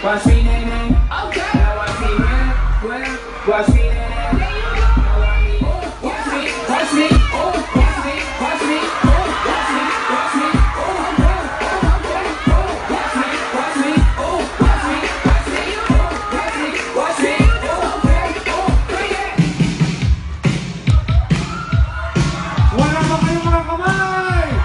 Watch me, nay, nay. Okay. Now watch me, where? Watch me, nay, nay. There you go. Now watch me, watch me, watch me, oh, watch me, watch me, oh, watch me, watch me, oh, okay, oh, okay, oh, watch me, watch me, oh, watch me, watch me, oh, watch me, watch me, oh, okay, oh, bring it. Wala ba kayong mga kamay?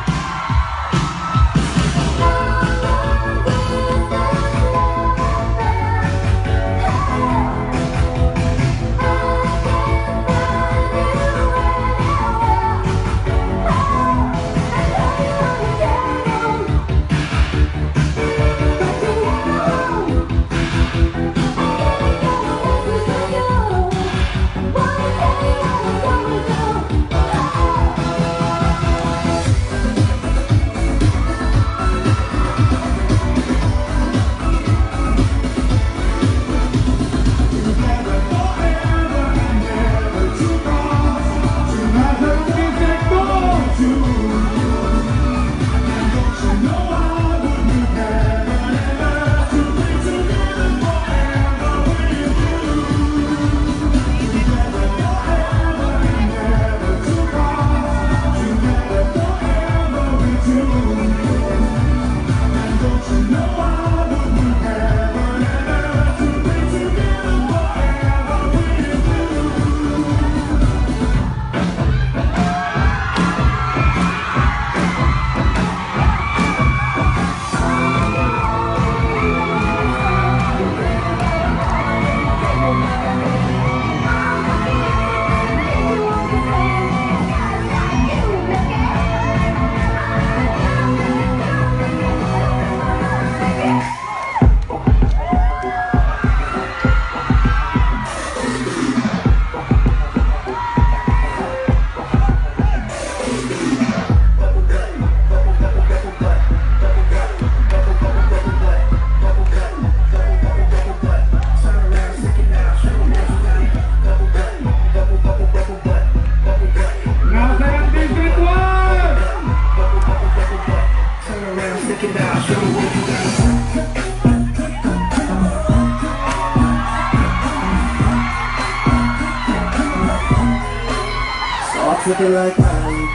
Take it like mine,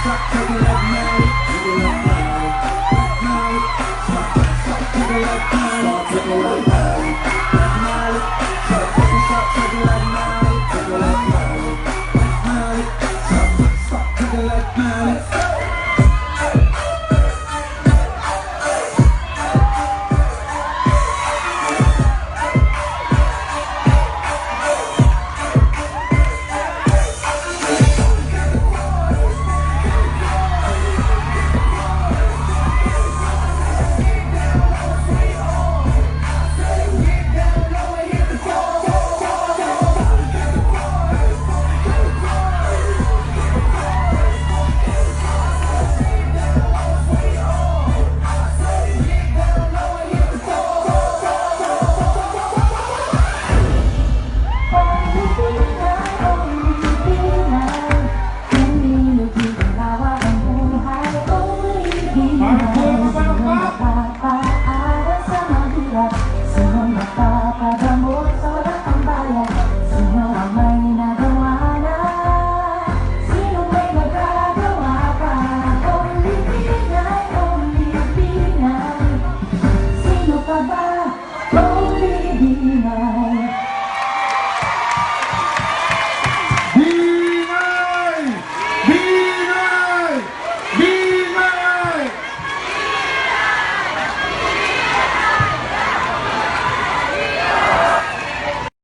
stop taking like mine, take it like mine, stop taking like mine, stop taking like mine.